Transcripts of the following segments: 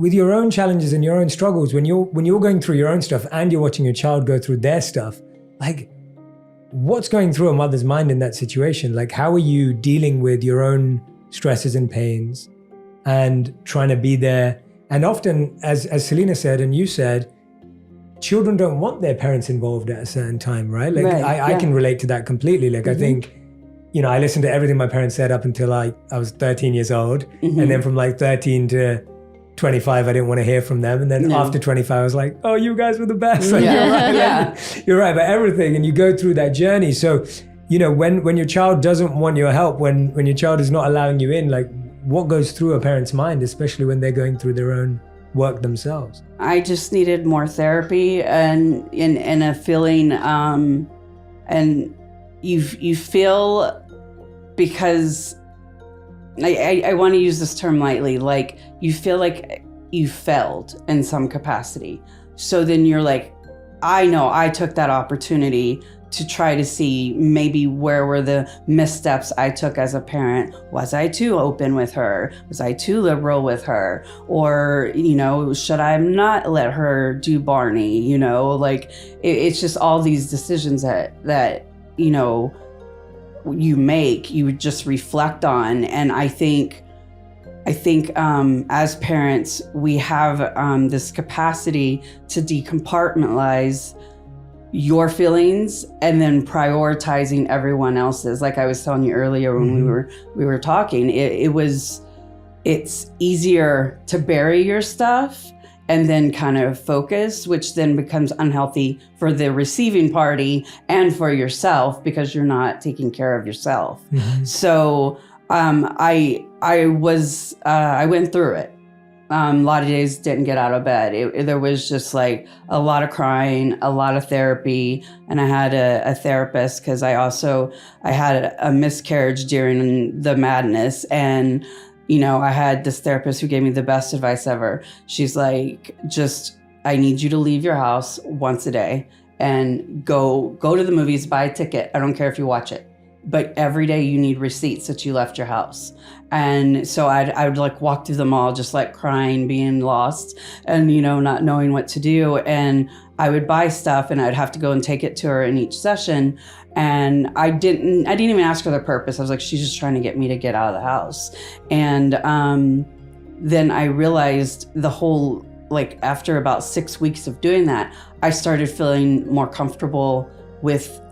with your own challenges and your own struggles, when you're going through your own stuff and you're watching your child go through their stuff, like, what's going through a mother's mind in that situation? Like, how are you dealing with your own stresses and pains and trying to be there? And often, as Selena said and you said, children don't want their parents involved at a certain time, right? Like, I can relate to that completely. Like, I think, I listened to everything my parents said up until I was 13 years old. And then from like 13 to 25, I didn't want to hear from them. And then after 25, I was like, oh, you guys were the best. Like, you're right. Like, you're right about everything. And you go through that journey. So, when your child doesn't want your help, when your child is not allowing you in, like, what goes through a parent's mind, especially when they're going through their own work themselves? I just needed more therapy and a feeling, and you feel, because I want to use this term lightly, like, you feel like you failed in some capacity. So then you're like, I know I took that opportunity to try to see maybe where were the missteps I took as a parent. Was I too open with her? Was I too liberal with her? Or, should I not let her do Barney? Like, it's just all these decisions that you make, you would just reflect on. And I think as parents, we have this capacity to decompartmentalize your feelings and then prioritizing everyone else's. Like I was telling you earlier when we were talking, it's easier to bury your stuff and then kind of focus, which then becomes unhealthy for the receiving party and for yourself, because you're not taking care of yourself. So I went through it. A lot of days didn't get out of bed. There was just like a lot of crying, a lot of therapy. And I had a therapist because I had a miscarriage during the madness. And, I had this therapist who gave me the best advice ever. She's like, I need you to leave your house once a day and go to the movies, buy a ticket. I don't care if you watch it. But every day you need receipts that you left your house. And so I would like walk through the mall, just like crying, being lost and, not knowing what to do. And I would buy stuff and I'd have to go and take it to her in each session. And I didn't even ask her the purpose. I was like, she's just trying to get me to get out of the house. And then I realized after about 6 weeks of doing that, I started feeling more comfortable with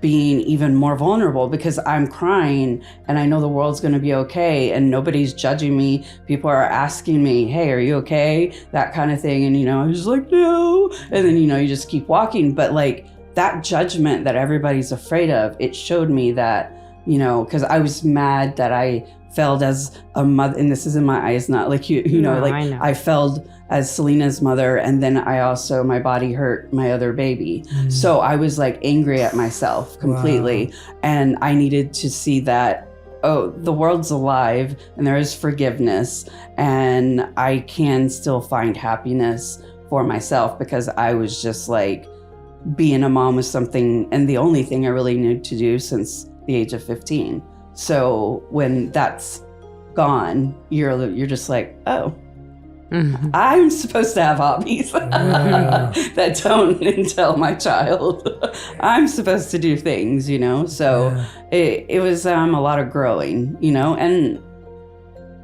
being even more vulnerable, because I'm crying and I know the world's going to be okay and nobody's judging me. People are asking me, hey, are you okay? That kind of thing. And, I was just like, no. And then, you just keep walking. But like that judgment that everybody's afraid of, it showed me that, because I was mad that I failed as a mother, and this is in my eyes, not like I failed as Selena's mother, and then my body hurt my other baby. So I was like angry at myself completely. Wow. And I needed to see that, the world's alive and there is forgiveness and I can still find happiness for myself, because I was just like, being a mom was something, and the only thing I really knew to do since the age of 15. So when that's gone, you're just like, I'm supposed to have hobbies that don't entail my child. I'm supposed to do things, So it was a lot of growing, and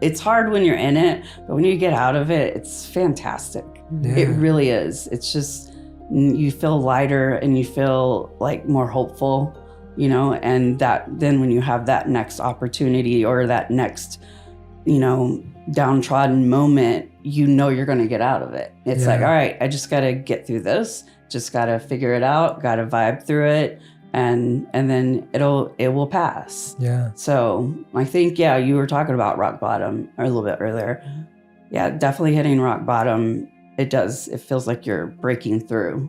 it's hard when you're in it, but when you get out of it, it's fantastic. Yeah. It really is. It's just, you feel lighter and you feel like more hopeful, and that then when you have that next opportunity or that next, downtrodden moment, you're going to get out of it. It's like, all right, I just got to get through this, just got to figure it out, got to vibe through it. And then it will pass. Yeah. So I think, you were talking about rock bottom a little bit earlier. Yeah, definitely hitting rock bottom. It feels like you're breaking through.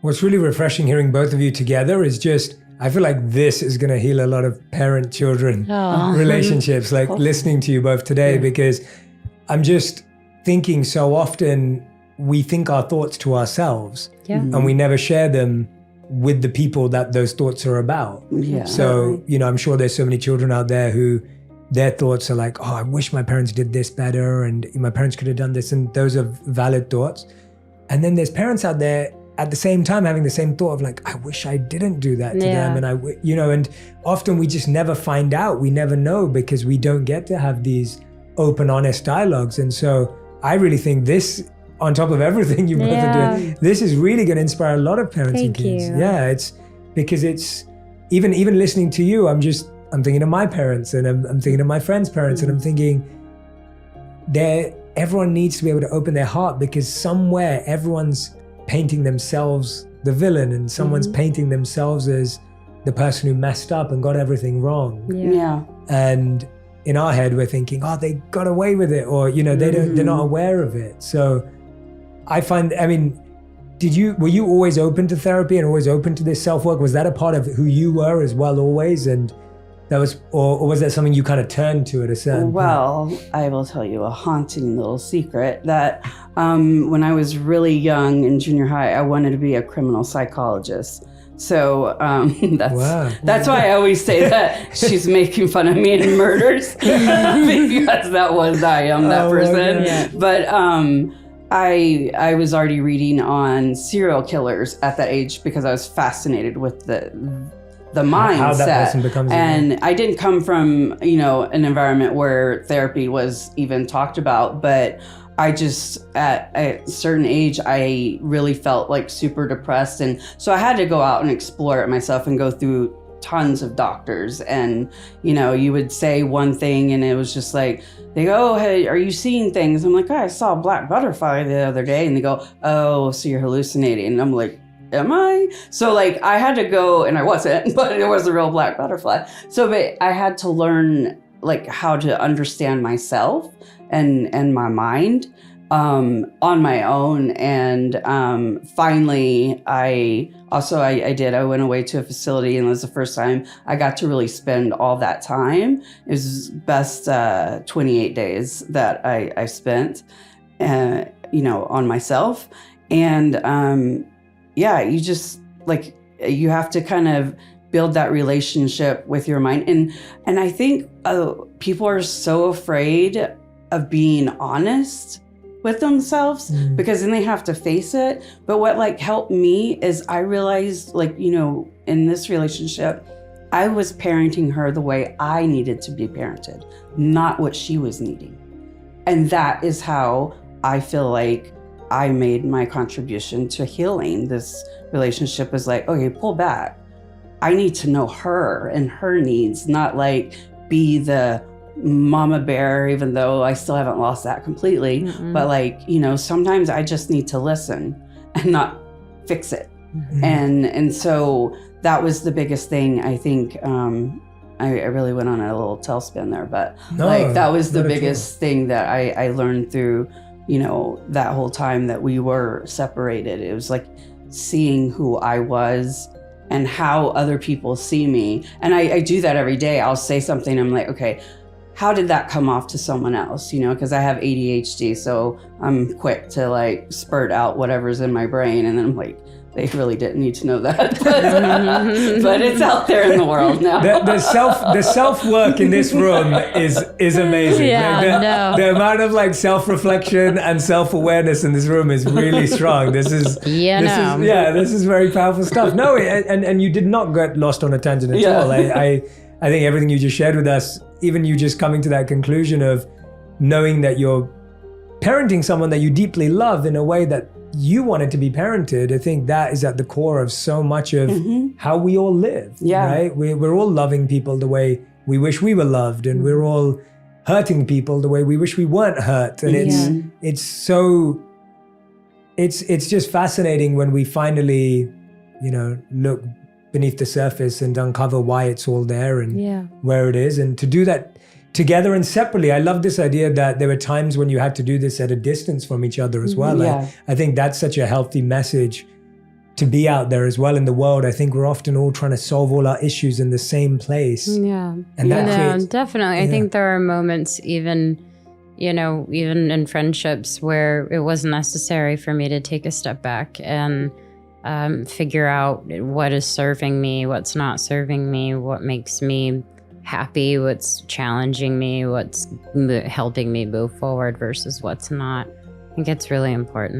What's really refreshing hearing both of you together is just, I feel like this is going to heal a lot of parent-children relationships, like listening to you both today, because I'm just thinking so often we think our thoughts to ourselves and we never share them with the people that those thoughts are about. Yeah. So, I'm sure there's so many children out there who their thoughts are like, oh, I wish my parents did this better and my parents could have done this. And those are valid thoughts. And then there's parents out there at the same time having the same thought of like, I wish I didn't do that to them. And and often we just never find out. We never know because we don't get to have these open, honest dialogues. And so I really think this, on top of everything you both are doing, this is really going to inspire a lot of parents and kids. Yeah, it's because it's even listening to you, I'm thinking of my parents and I'm thinking of my friends' parents and I'm thinking everyone needs to be able to open their heart because somewhere everyone's painting themselves the villain and someone's painting themselves as the person who messed up and got everything wrong. Yeah. And in our head, we're thinking, oh, they got away with it, or, they're not aware of it. So I find, were you always open to therapy and always open to this self-work? Was that a part of who you were as well always? And that was, or was that something you kind of turned to at a certain point? Well, I will tell you a haunting little secret that when I was really young in junior high, I wanted to be a criminal psychologist. So that's why I always say that she's making fun of me in murders because I am that person. But I was already reading on serial killers at that age because I was fascinated with the mindset. How that person becomes I didn't come from, an environment where therapy was even talked about, but I just, at a certain age, I really felt like super depressed. And so I had to go out and explore it myself and go through tons of doctors. And, you would say one thing and it was just like, they go, oh, hey, are you seeing things? I'm like, oh, I saw a black butterfly the other day. And they go, oh, so you're hallucinating. And I'm like, am I? So I had to go, and I wasn't, but it was a real black butterfly. So but I had to learn how to understand myself and my mind on my own. And finally, I went away to a facility, and it was the first time I got to really spend all that time. It was best 28 days that I spent, on myself. And you just you have to kind of build that relationship with your mind. And I think people are so afraid of being honest with themselves because then they have to face it. But what helped me is I realized in this relationship, I was parenting her the way I needed to be parented, not what she was needing. And that is how I feel like I made my contribution to healing this relationship. Is okay, pull back. I need to know her and her needs, not be the mama bear, even though I still haven't lost that completely. But sometimes I just need to listen and not fix it. And so that was the biggest thing. I think I really went on a little tailspin there, but that was the biggest thing that I learned through that whole time that we were separated. It was seeing who I was and how other people see me. And I do that every day. I'll say something, I'm like, okay, how did that come off to someone else? Because I have ADHD, so I'm quick to spurt out whatever's in my brain. And then I'm like, they really didn't need to know that, but it's out there in the world now. The self work in this room is amazing. The amount of self-reflection and self-awareness in this room is really strong. This is very powerful stuff. No, and you did not get lost on a tangent at all. I think everything you just shared with us, even you just coming to that conclusion of knowing that you're parenting someone that you deeply love in a way that you wanted to be parented, I think that is at the core of so much of how we all live, right? We're all loving people the way we wish we were loved, and we're all hurting people the way we wish we weren't hurt. And it's just fascinating when we finally, look beneath the surface and uncover why it's all there and where it is. And to do that together and separately. I love this idea that there were times when you had to do this at a distance from each other as well. I think that's such a healthy message to be out there as well in the world. I think we're often all trying to solve all our issues in the same place. And that creates, definitely. I think there are moments even in friendships where it wasn't necessary for me to take a step back and figure out what is serving me, what's not serving me, what makes me happy, what's challenging me, what's helping me move forward versus what's not. I think it's really important.